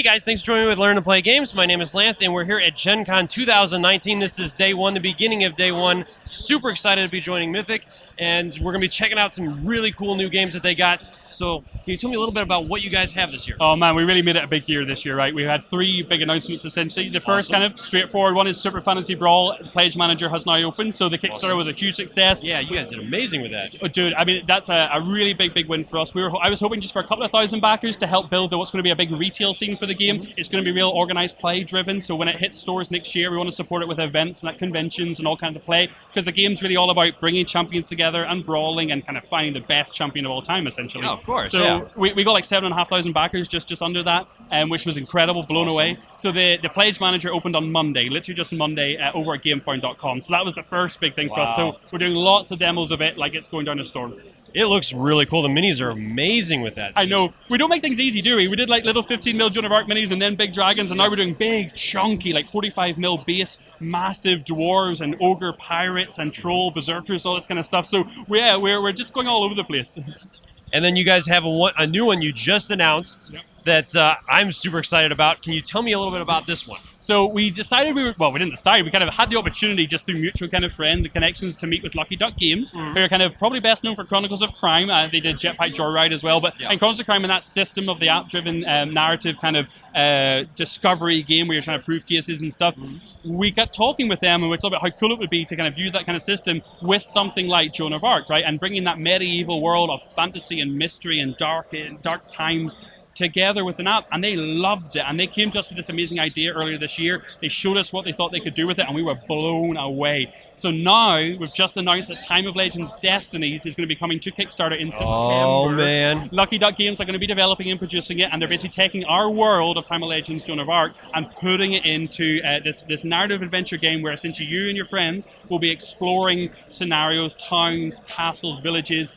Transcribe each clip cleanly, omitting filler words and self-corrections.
Hey guys, thanks for joining me with Learn to Play Games. My name is Lance, and we're here at Gen Con 2019. This is day one, the beginning of day one. Super excited to be joining Mythic, and we're going to be checking out some really cool new games that they got. So, can you tell me a little bit about what you guys have this year? Oh man, we really made it a big year this year, right? We had three big announcements essentially. The first kind of straightforward one is Super Fantasy Brawl. The Pledge Manager has now opened, so the Kickstarter was a huge success. Yeah, you guys did amazing with that. Oh, dude, I mean, that's a really big win for us. I was hoping just for a couple of thousand backers to help build what's going to be a big retail scene for the game. It's going to be real organized play driven, so when it hits stores next year, we want to support it with events and at conventions and all kinds of play, because the game's really all about bringing champions together and brawling and kind of finding the best champion of all time, essentially. Oh, of course, so yeah. we got like 7,500 backers just under that, which was incredible, blown away. So the Pledge Manager opened on Monday, literally just on Monday, over at gamefound.com. So that was the first big thing for us. So we're doing lots of demos of it like it's going down a storm. It looks really cool. The minis are amazing with that. I know. We don't make things easy, do we? We did like little 15mm Joan of Arc minis and then big dragons, and now we're doing big, chunky, like 45mm base, massive dwarves and ogre pirates and troll berserkers, all this kind of stuff. So we're just going all over the place. And then you guys have a new one you just announced that I'm super excited about. Can you tell me a little bit about this one? So we decided we didn't decide. We kind of had the opportunity just through mutual kind of friends and connections to meet with Lucky Duck Games, who are kind of probably best known for Chronicles of Crime. They did Jetpack Joyride as well, but and Chronicles of Crime and that system of the app-driven narrative kind of discovery game where you're trying to prove cases and stuff. We got talking with them and we talked about how cool it would be to kind of use that kind of system with something like Joan of Arc, right? And bringing that medieval world of fantasy and mystery and dark times together with an app, and they loved it, and they came to us with this amazing idea earlier this year. They showed us what they thought they could do with it, and we were blown away. So now we've just announced that Time of Legends Destinies is going to be coming to Kickstarter in September. Oh man. Lucky Duck Games are going to be developing and producing it, and they're basically taking our world of Time of Legends, Joan of Arc, and putting it into this narrative adventure game where essentially you and your friends will be exploring scenarios, towns, castles, villages,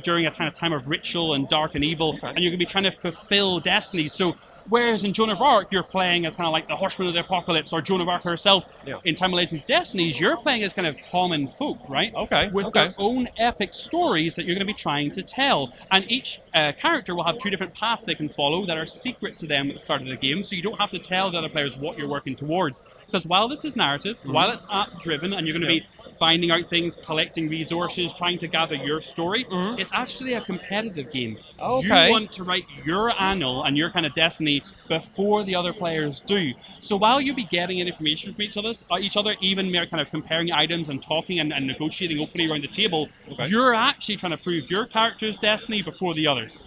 during a time of ritual and dark and evil, and you're going to be trying to fulfill destinies. So whereas in Joan of Arc, you're playing as kind of like the Horseman of the Apocalypse or Joan of Arc herself, in Time of Legends Destinies, you're playing as kind of common folk, right? Okay. With their own epic stories that you're going to be trying to tell. And each character will have two different paths they can follow that are secret to them at the start of the game, so you don't have to tell the other players what you're working towards. Because while this is narrative, while it's app-driven, and you're going to be finding out things, collecting resources, trying to gather your story, it's actually a competitive game. Okay. You want to write your annal and your kind of destiny before the other players do. So while you'll be getting information from each other, even mere kind of comparing items and talking and negotiating openly around the table, you're actually trying to prove your character's destiny before the others.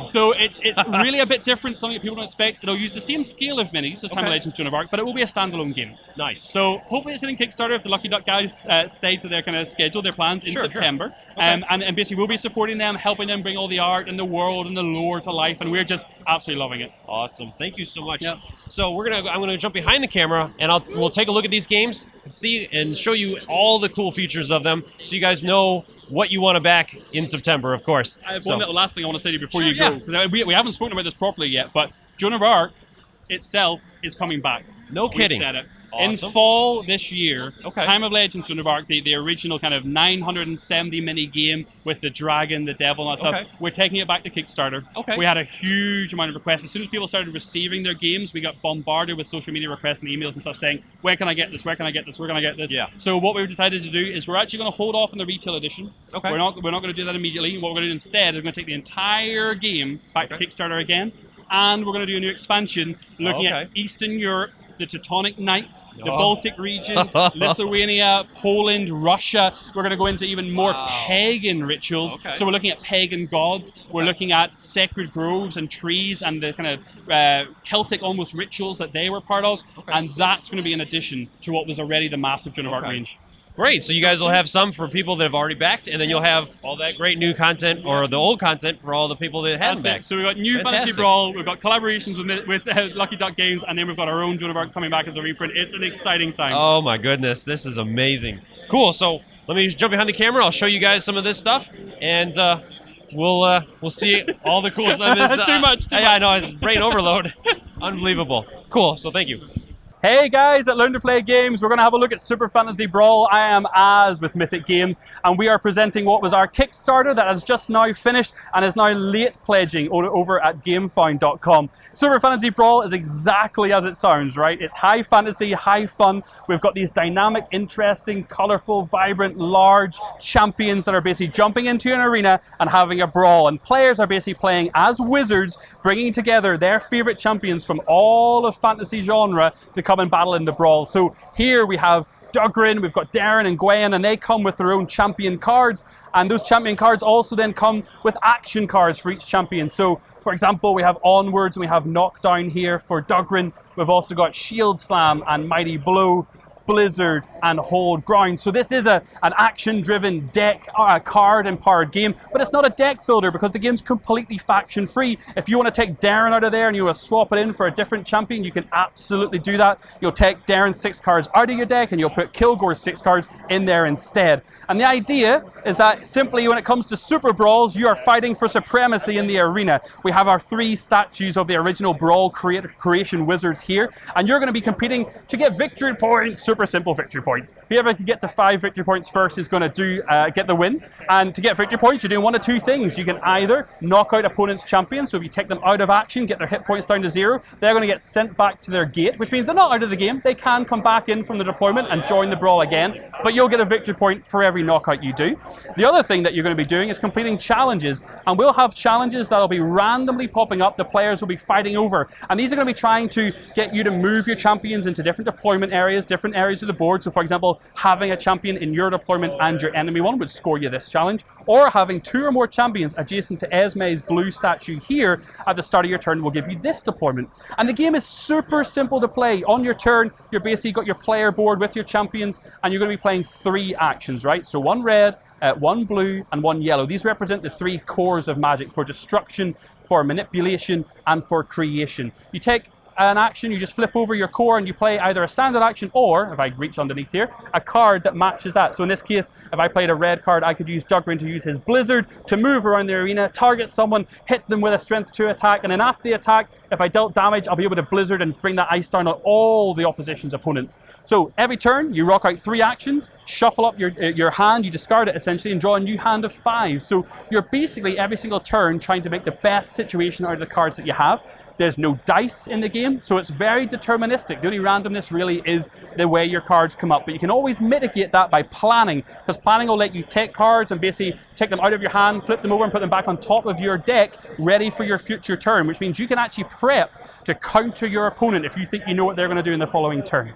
So it's really a bit different, something that people don't expect. It'll use the same scale of minis as Time of Legends Joan of Arc, but it will be a standalone game. Nice. So hopefully it's hitting Kickstarter if the Lucky Duck guys stay to their kind of schedule, their plans in September. And basically we'll be supporting them, helping them bring all the art and the world and the lore to life, and we're just absolutely loving it. Awesome. Thank you so much. So I'm gonna jump behind the camera and we'll take a look at these games, see and show you all the cool features of them, so you guys know what you want to back in September, of course. One little last thing I want to say to you before you go, because we haven't spoken about this properly yet, but Joan of Arc itself is coming back. No kidding. We said it. Awesome. In fall this year, Time of Legends Joan of Arc, the original kind of 970 mini game with the dragon, the devil, and that stuff, we're taking it back to Kickstarter. We had a huge amount of requests. As soon as people started receiving their games, we got bombarded with social media requests and emails and stuff saying, where can I get this? Where can I get this? Where can I get this? So what we've decided to do is we're actually going to hold off on the retail edition. We're not going to do that immediately. What we're going to do instead is we're going to take the entire game back to Kickstarter again, and we're going to do a new expansion looking at Eastern Europe, the Teutonic Knights, the Baltic regions, Lithuania, Poland, Russia. We're going to go into even more pagan rituals. So we're looking at pagan gods. We're looking at sacred groves and trees and the kind of Celtic almost rituals that they were part of. And that's going to be in addition to what was already the massive Joan of Arc range. Great. So you guys will have some for people that have already backed, and then you'll have all that great new content, or the old content, for all the people that haven't backed. So we've got new Fantasy Brawl, we've got collaborations with Lucky Duck Games, and then we've got our own Joan of Arc coming back as a reprint. It's an exciting time. Oh my goodness, this is amazing. Cool. So let me jump behind the camera. I'll show you guys some of this stuff, and we'll see all the cool stuff. Too much. I know, it's brain overload. Unbelievable. Cool. So thank you. Hey guys at Learn to Play Games, we're going to have a look at Super Fantasy Brawl. I am Az with Mythic Games, and we are presenting what was our Kickstarter that has just now finished and is now late pledging over at gamefound.com. Super Fantasy Brawl is exactly as it sounds, right? It's high fantasy, high fun. We've got these dynamic, interesting, colourful, vibrant, large champions that are basically jumping into an arena and having a brawl, and players are basically playing as wizards, bringing together their favourite champions from all of fantasy genre to come and battle in the brawl. So here we have Dugrin, we've got Darren and Gwen, and they come with their own champion cards, and those champion cards also then come with action cards for each champion. So for example, we have Onwards and we have Knockdown here for Dugrin. We've also got Shield Slam and Mighty Blow, Blizzard and Hold Ground. So this is an action-driven deck card-empowered game, but it's not a deck builder because the game's completely faction-free. If you want to take Darren out of there and you want to swap it in for a different champion, you can absolutely do that. You'll take Darren's 6 cards out of your deck and you'll put Kilgore's 6 cards in there instead. And the idea is that simply when it comes to Super Brawls, you are fighting for supremacy in the arena. We have our 3 statues of the original Brawl creation wizards here, and you're going to be competing to get victory points. Super simple victory points. Whoever can get to 5 victory points first is going to get the win. And to get victory points, you're doing one of 2 things. You can either knock out opponent's champions, so if you take them out of action, get their hit points down to 0, they're going to get sent back to their gate, which means they're not out of the game. They can come back in from the deployment and join the brawl again, but you'll get a victory point for every knockout you do. The other thing that you're going to be doing is completing challenges, and we'll have challenges that'll be randomly popping up. The players will be fighting over, and these are going to be trying to get you to move your champions into different deployment areas, different areas of the board. So for example, having a champion in your deployment and your enemy one would score you this challenge, or having 2 or more champions adjacent to Esme's blue statue here at the start of your turn will give you this deployment. And the game is super simple to play. On your turn, you're basically got your player board with your champions, and you're going to be playing 3 actions, right? So 1 red, 1 blue and 1 yellow. These represent the 3 cores of Magic: for destruction, for manipulation and for creation. You take an action, you just flip over your core and you play either a standard action or, if I reach underneath here, a card that matches that. So in this case, if I played a red card, I could use Dugrin to use his Blizzard to move around the arena, target someone, hit them with a strength 2 attack, and then after the attack, if I dealt damage, I'll be able to Blizzard and bring that ice down on all the opposition's opponents. So every turn, you rock out 3 actions, shuffle up your hand, you discard it essentially, and draw a new hand of 5. So you're basically every single turn trying to make the best situation out of the cards that you have. There's no dice in the game, so it's very deterministic. The only randomness really is the way your cards come up, but you can always mitigate that by planning, because planning will let you take cards and basically take them out of your hand, flip them over and put them back on top of your deck, ready for your future turn, which means you can actually prep to counter your opponent if you think you know what they're going to do in the following turn.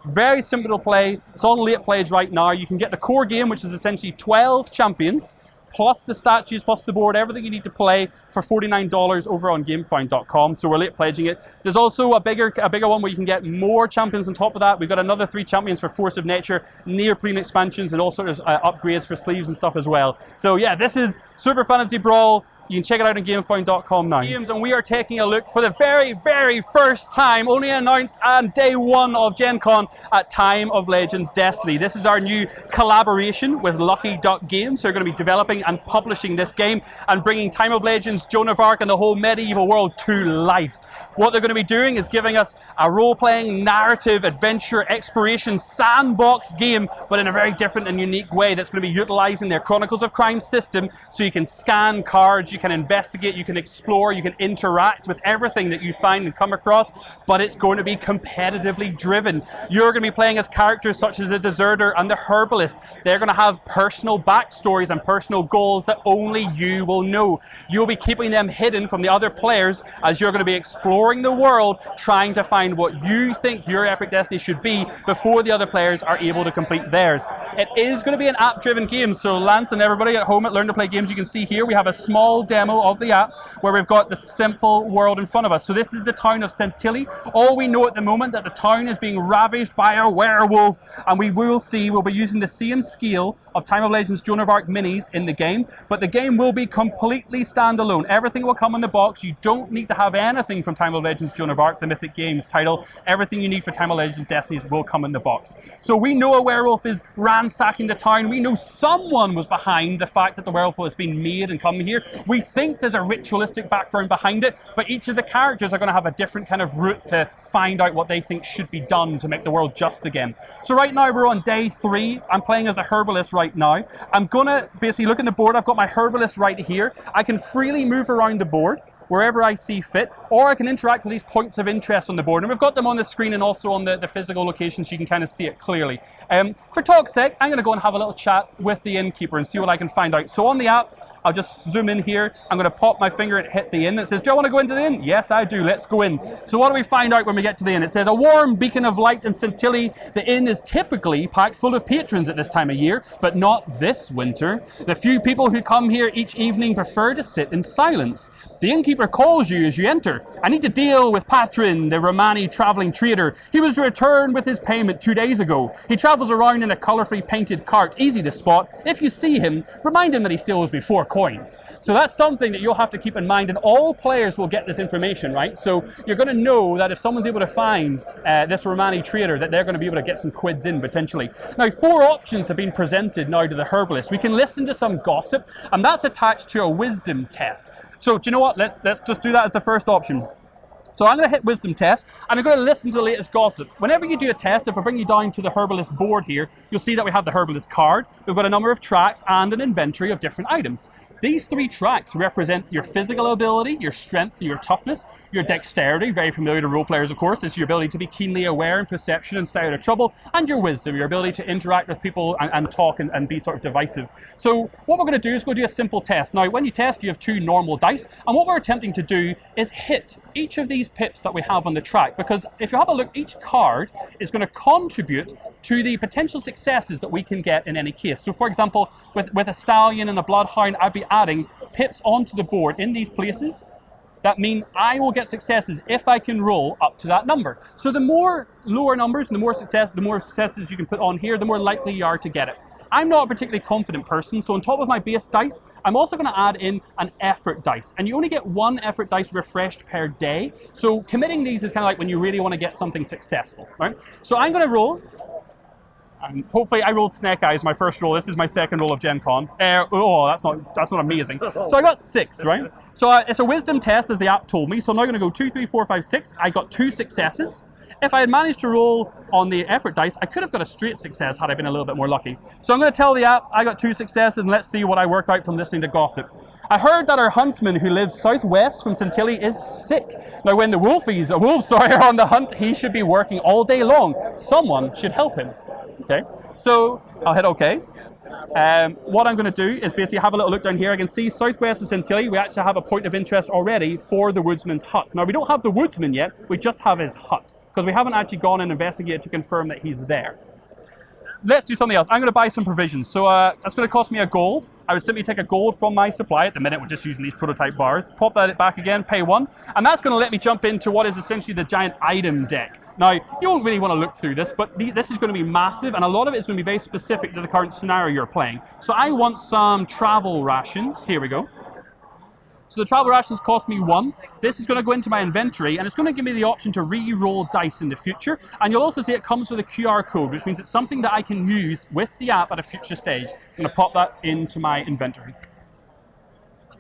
Very simple to play. It's on late pledge right now. You can get the core game, which is essentially 12 champions, plus the statues, plus the board, everything you need to play for $49 over on gamefound.com. So we're late pledging it. There's also a bigger one where you can get more champions on top of that. We've got another 3 champions for Force of Nature, neoprene expansions, and all sorts of upgrades for sleeves and stuff as well. So yeah, this is Super Fantasy Brawl. You can check it out on gamefound.com now. Games, and we are taking a look for the very, very first time, only announced on day 1 of Gen Con, at Time of Legends Destiny. This is our new collaboration with Lucky Duck Games. They're going to be developing and publishing this game and bringing Time of Legends, Joan of Arc, and the whole medieval world to life. What they're going to be doing is giving us a role-playing, narrative, adventure, exploration, sandbox game, but in a very different and unique way that's going to be utilizing their Chronicles of Crime system, so you can scan cards, you can investigate, you can explore, you can interact with everything that you find and come across, but it's going to be competitively driven. You're going to be playing as characters such as the Deserter and the Herbalist. They're going to have personal backstories and personal goals that only you will know. You'll be keeping them hidden from the other players as you're going to be exploring the world, trying to find what you think your epic destiny should be before the other players are able to complete theirs. It is going to be an app-driven game, so Lance and everybody at home at Learn to Play Games, you can see here we have a small demo of the app where we've got the simple world in front of us. So this is the town of Centilli. All we know at the moment that the town is being ravaged by a werewolf, and we'll be using the same scale of Time of Legends Joan of Arc minis in the game, but the game will be completely standalone. Everything will come in the box. You don't need to have anything from Time of Legends Joan of Arc, the Mythic Games title. Everything you need for Time of Legends Destinies will come in the box. So we know a werewolf is ransacking the town. We know someone was behind the fact that the werewolf has been made and come here. We think there's a ritualistic background behind it, but each of the characters are going to have a different kind of route to find out what they think should be done to make the world just again. So right now we're on day 3. I'm playing as the herbalist right now. I'm going to basically look at the board. I've got my herbalist right here. I can freely move around the board wherever I see fit, or I can interact with these points of interest on the board. And we've got them on the screen and also on the physical location so you can kind of see it clearly. For talk's sake, I'm going to go and have a little chat with the innkeeper and see what I can find out. So on the app, I'll just zoom in here. I'm going to pop my finger and hit the inn. It says, do I want to go into the inn? Yes, I do. Let's go in. So what do we find out when we get to the inn? It says, a warm beacon of light and scintilla. The inn is typically packed full of patrons at this time of year, but not this winter. The few people who come here each evening prefer to sit in silence. The innkeeper calls you as you enter. I need to deal with Patron, the Romani traveling trader. He was returned with his payment 2 days ago. He travels around in a colorfully painted cart, easy to spot. If you see him, remind him that he still owes me 4 coins. So that's something that you'll have to keep in mind, and all players will get this information, right? So you're going to know that if someone's able to find this Romani trader, that they're going to be able to get some quids in potentially. Now, 4 options have been presented now to the herbalist. We can listen to some gossip, and that's attached to a wisdom test. So do you know what? Let's just do that as the first option. So I'm going to hit wisdom test, and I'm going to listen to the latest gossip. Whenever you do a test, if I bring you down to the herbalist board here, you'll see that we have the herbalist card. We've got a number of tracks and an inventory of different items. These 3 tracks represent your physical ability, your strength, your toughness, your dexterity, very familiar to role players, of course. It's your ability to be keenly aware and perception and stay out of trouble, and your wisdom, your ability to interact with people and talk and be sort of divisive. So what we're going to do is go do a simple test. Now, when you test, you have 2 normal dice, and what we're attempting to do is hit each of these pips that we have on the track, because if you have a look, each card is going to contribute to the potential successes that we can get in any case. So for example, with a stallion and a bloodhound, I'd be adding pips onto the board in these places that mean I will get successes if I can roll up to that number. So the more lower numbers and the more successes you can put on here, the more likely you are to get it. I'm not a particularly confident person, so on top of my base dice, I'm also going to add in an effort dice. And you only get 1 effort dice refreshed per day. So committing these is kind of like when you really want to get something successful, right? So I'm going to roll. And hopefully I rolled Snake Eyes, my first roll. This is my second roll of Gen Con. Oh, that's not amazing. So I got 6, right? So it's a wisdom test, as the app told me. So I'm now going to go 2, 3, 4, 5, 6. I got 2 successes. If I had managed to roll on the effort dice, I could have got a straight success had I been a little bit more lucky. So I'm going to tell the app I got 2 successes, and let's see what I work out from listening to gossip. I heard that our huntsman who lives southwest from Scintilla is sick. Now when the wolves are on the hunt, he should be working all day long. Someone should help him. Okay, so I'll hit OK. What I'm going to do is basically have a little look down here. I can see southwest of Scintilla, we actually have a point of interest already for the woodsman's hut. Now we don't have the woodsman yet, we just have his hut, because we haven't actually gone and investigated to confirm that he's there. Let's do something else. I'm going to buy some provisions. So that's going to cost me a gold. I would simply take a gold from my supply. At the minute, we're just using these prototype bars. Pop that back again, pay 1. And that's going to let me jump into what is essentially the giant item deck. Now, you don't really want to look through this, but this is going to be massive, and a lot of it is going to be very specific to the current scenario you're playing. So I want some travel rations. Here we go. So the travel rations cost me 1. This is going to go into my inventory, and it's going to give me the option to re-roll dice in the future. And you'll also see it comes with a QR code, which means it's something that I can use with the app at a future stage. I'm going to pop that into my inventory.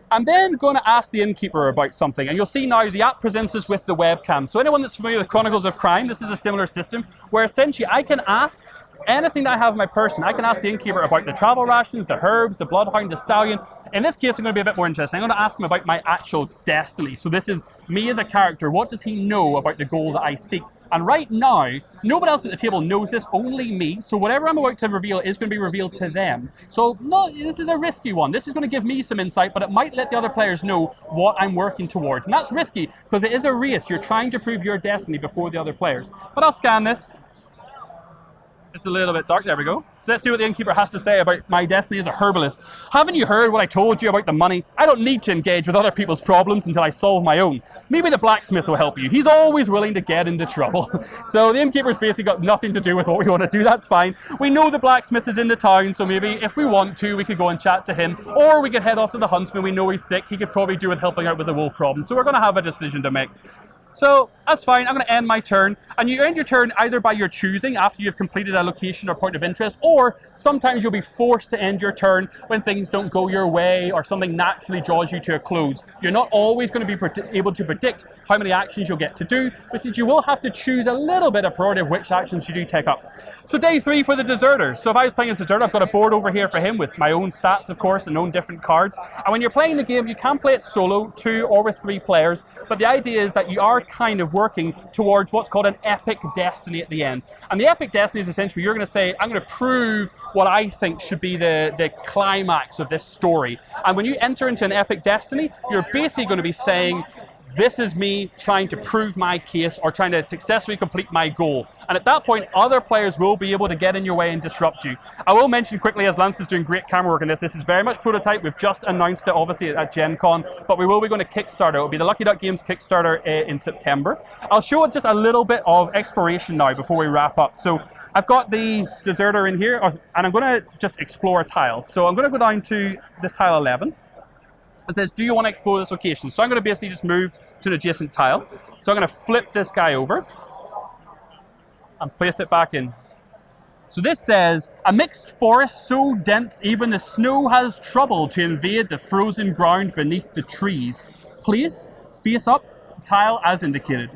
I'm then going to ask the innkeeper about something, and you'll see now the app presents us with the webcam. So anyone that's familiar with Chronicles of Crime, this is a similar system where essentially I can ask anything that I have in my person. I can ask the innkeeper about the travel rations, the herbs, the bloodhound, the stallion. In this case, I'm going to be a bit more interesting. I'm going to ask him about my actual destiny. So this is me as a character. What does he know about the goal that I seek? And right now, nobody else at the table knows this, only me. So whatever I'm about to reveal is going to be revealed to them. So no, this is a risky one. This is going to give me some insight, but it might let the other players know what I'm working towards. And that's risky because it is a race. You're trying to prove your destiny before the other players. But I'll scan this. It's a little bit dark. There we go. So let's see what the innkeeper has to say about my destiny as a herbalist. Haven't you heard what I told you about the money? I don't need to engage with other people's problems until I solve my own. Maybe the blacksmith will help you. He's always willing to get into trouble. So the innkeeper's basically got nothing to do with what we want to do. That's fine. We know the blacksmith is in the town, so maybe if we want to, we could go and chat to him. Or we could head off to the huntsman. We know he's sick. He could probably do with helping out with the wolf problem. So we're going to have a decision to make. So that's fine. I'm going to end my turn. And you end your turn either by your choosing after you've completed a location or point of interest, or sometimes you'll be forced to end your turn when things don't go your way or something naturally draws you to a close. You're not always going to be able to predict how many actions you'll get to do, but you will have to choose a little bit of priority of which actions you do take up. So day 3 for the deserter. So if I was playing as a deserter, I've got a board over here for him with my own stats, of course, and own different cards. And when you're playing the game, you can play it solo, 2 or with 3 players, but the idea is that you are kind of working towards what's called an epic destiny at the end. And the epic destiny is essentially you're going to say, I'm going to prove what I think should be the climax of this story. And when you enter into an epic destiny, you're basically going to be saying, this is me trying to prove my case or trying to successfully complete my goal. And at that point, other players will be able to get in your way and disrupt you. I will mention quickly, as Lance is doing great camera work on this, this is very much prototype. We've just announced it, obviously, at Gen Con, but we will be going to Kickstarter. It will be the Lucky Duck Games Kickstarter in September. I'll show just a little bit of exploration now before we wrap up. So I've got the deserter in here, and I'm going to just explore a tile. So I'm going to go down to this tile 11. It says, do you want to explore this location? So I'm going to basically just move to an adjacent tile. So I'm going to flip this guy over and place it back in. So this says, a mixed forest so dense even the snow has trouble to invade the frozen ground beneath the trees. Place face up tile as indicated.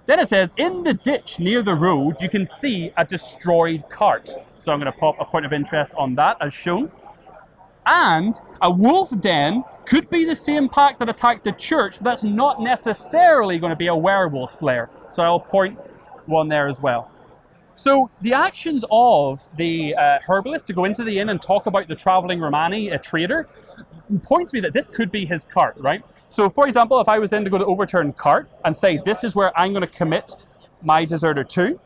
Then it says, in the ditch near the road, you can see a destroyed cart. So I'm going to pop a point of interest on that as shown. And a wolf den could be the same pack that attacked the church, but that's not necessarily going to be a werewolf's lair. So I'll point one there as well. So the actions of the herbalist to go into the inn and talk about the traveling Romani, a trader, points me that this could be his cart, right? So for example, if I was then to go to overturn cart and say, this is where I'm going to commit my deserter to,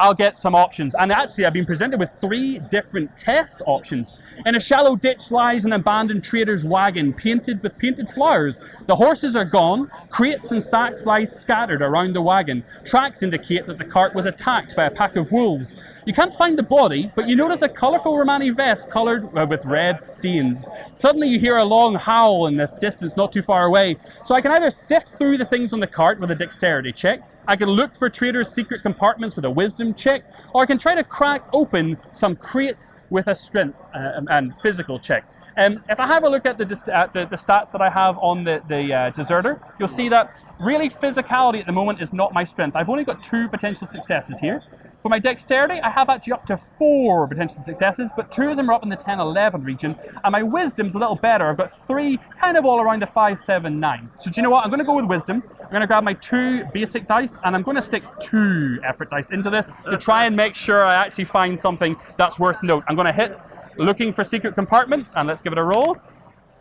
I'll get some options. And actually, I've been presented with 3 different test options. In a shallow ditch lies an abandoned trader's wagon, painted with painted flowers. The horses are gone. Crates and sacks lie scattered around the wagon. Tracks indicate that the cart was attacked by a pack of wolves. You can't find the body, but you notice a colourful Romani vest coloured with red stains. Suddenly you hear a long howl in the distance not too far away. So I can either sift through the things on the cart with a dexterity check, I can look for traders' secret compartments with a wisdom check, or I can try to crack open some crates with a strength and physical check. If I have a look at the stats that I have on the deserter, you'll see that really physicality at the moment is not my strength. I've only got 2 potential successes here. For my dexterity, I have actually up to 4 potential successes, but 2 of them are up in the 10-11 region, and my wisdom's a little better. I've got 3 kind of all around the 5, 7, 9. So do you know what? I'm going to go with wisdom. I'm going to grab my 2 basic dice, and I'm going to stick 2 effort dice into this to try and make sure I actually find something that's worth note. I'm going to hit looking for secret compartments, and let's give it a roll.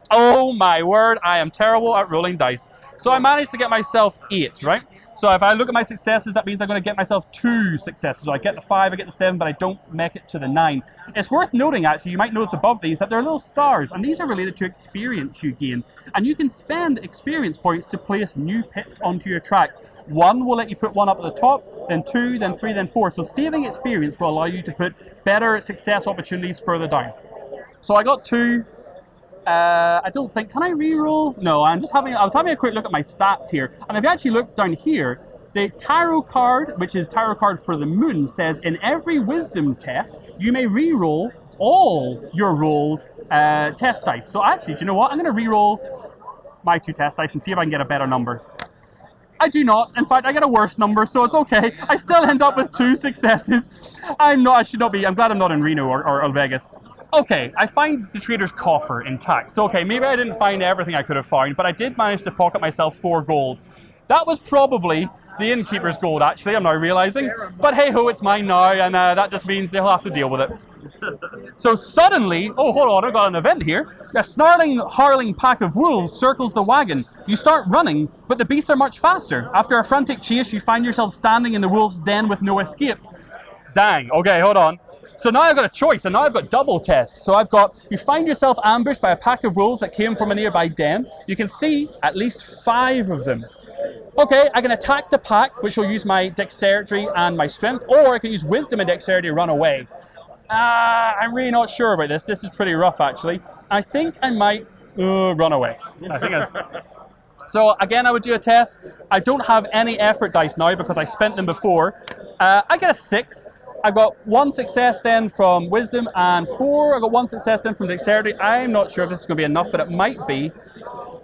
Oh my word, I am terrible at rolling dice. So I managed to get myself 8, right? So if I look at my successes, that means I'm going to get myself 2 successes. So I get the 5, I get the 7, but I don't make it to the 9. It's worth noting, actually, you might notice above these that there are little stars, and these are related to experience you gain. And you can spend experience points to place new pips onto your track. 1 will let you put 1 up at the top, then 2, then 3, then 4. So saving experience will allow you to put better success opportunities further down. So I got 2. I don't think, can I re-roll? No, I was having a quick look at my stats here, and if you actually look down here, the tarot card, which is tarot card for the moon, says in every wisdom test, you may re-roll all your rolled test dice. So actually, do you know what? I'm going to re-roll my 2 test dice and see if I can get a better number. I do not. In fact, I get a worse number, so it's okay. I still end up with 2 successes. I'm glad I'm not in Reno or Vegas. Okay, I find the trader's coffer intact. So, okay, maybe I didn't find everything I could have found, but I did manage to pocket myself 4 gold. That was probably the innkeeper's gold, actually, I'm now realizing. But hey-ho, it's mine now, and that just means they'll have to deal with it. So suddenly, oh, hold on, I've got an event here. A snarling, howling pack of wolves circles the wagon. You start running, but the beasts are much faster. After a frantic chase, you find yourself standing in the wolves' den with no escape. Dang, okay, hold on. So now I've got a choice, and now I've got double tests. So you find yourself ambushed by a pack of wolves that came from a nearby den. You can see at least 5 of them. Okay, I can attack the pack, which will use my dexterity and my strength, or I can use wisdom and dexterity to run away. I'm really not sure about this. This is pretty rough, actually. I think I might run away. So again, I would do a test. I don't have any effort dice now because I spent them before. I get a 6. I got 1 success then from Wisdom and 4. I got 1 success then from Dexterity. I'm not sure if this is going to be enough, but it might be.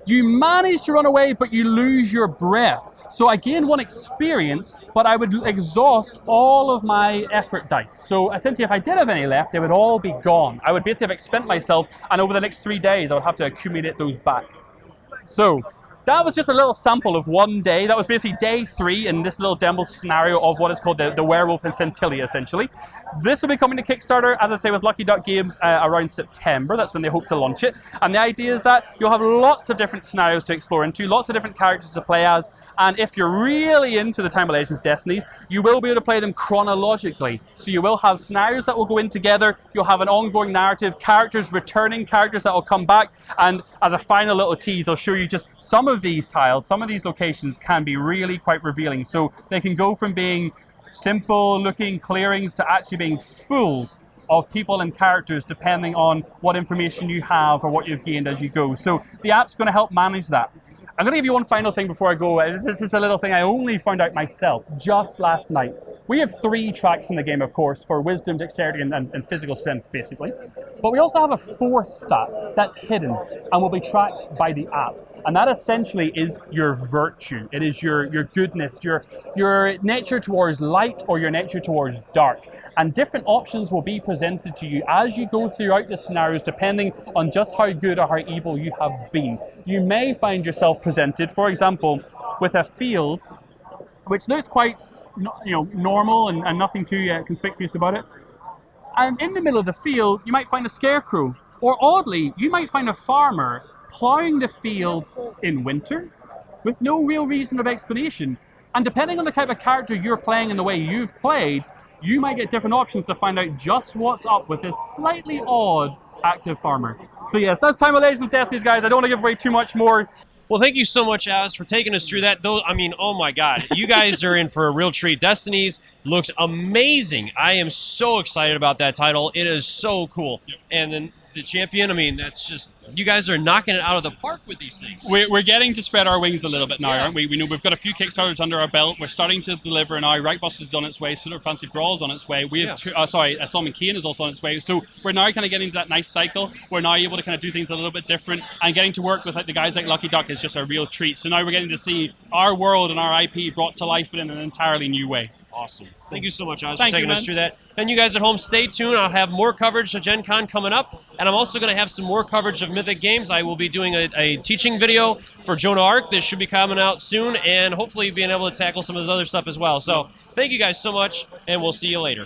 You manage to run away, but you lose your breath. So I gained 1 experience, but I would exhaust all of my effort dice. So essentially, if I did have any left, they would all be gone. I would basically have expended myself, and over the next 3 days, I would have to accumulate those back. So that was just a little sample of 1 day. That was basically day 3 in this little demo scenario of what is called the Werewolf and Centilla, essentially. This will be coming to Kickstarter, as I say, with Lucky Duck Games around September. That's when they hope to launch it. And the idea is that you'll have lots of different scenarios to explore into, lots of different characters to play as, and if you're really into the Time of Legends Destinies, you will be able to play them chronologically. So you will have scenarios that will go in together, you'll have an ongoing narrative, characters returning, characters that will come back, and as a final little tease, I'll show you just some of these tiles, some of these locations can be really quite revealing. So they can go from being simple looking clearings to actually being full of people and characters depending on what information you have or what you've gained as you go. So the app's going to help manage that. I'm going to give you one final thing before I go. This is a little thing I only found out myself just last night. We have 3 tracks in the game, of course, for wisdom, dexterity, and physical strength, basically. But we also have a 4th stat that's hidden and will be tracked by the app. And that essentially is your virtue. It is your goodness, your nature towards light or your nature towards dark. And different options will be presented to you as you go throughout the scenarios, depending on just how good or how evil you have been. You may find yourself presented, for example, with a field which looks quite normal and nothing too conspicuous about it. And in the middle of the field, you might find a scarecrow. Or oddly, you might find a farmer plowing the field in winter with no real reason of explanation. And depending on the type of character you're playing and the way you've played, you might get different options to find out just what's up with this slightly odd active farmer. So yes, that's Time of Legends Destinies, guys. I don't want to give away too much more. Well, thank you so much, Az, for taking us through that. I mean, oh my God, you guys are in for a real treat. Destinies looks amazing. I am so excited about that title. It is so cool. And then the champion, I mean, that's just, you guys are knocking it out of the park with these things. We're getting to spread our wings a little bit now, aren't we? We know we've got a few Kickstarters under our belt. We're starting to deliver now. Rightbus is on its way. Fantasy Brawl is on its way. We have Solomon Kane is also on its way. So we're now kind of getting to that nice cycle. We're now able to kind of do things a little bit different, and getting to work with the guys like Lucky Duck is just a real treat. So now we're getting to see our world and our IP brought to life, but in an entirely new way. Awesome. Thank you so much, Oz, for taking us through that. And you guys at home, stay tuned. I'll have more coverage of Gen Con coming up, and I'm also going to have some more coverage of Mythic Games. I will be doing a teaching video for Joan of Arc. This should be coming out soon, and hopefully being able to tackle some of this other stuff as well. So thank you guys so much, and we'll see you later.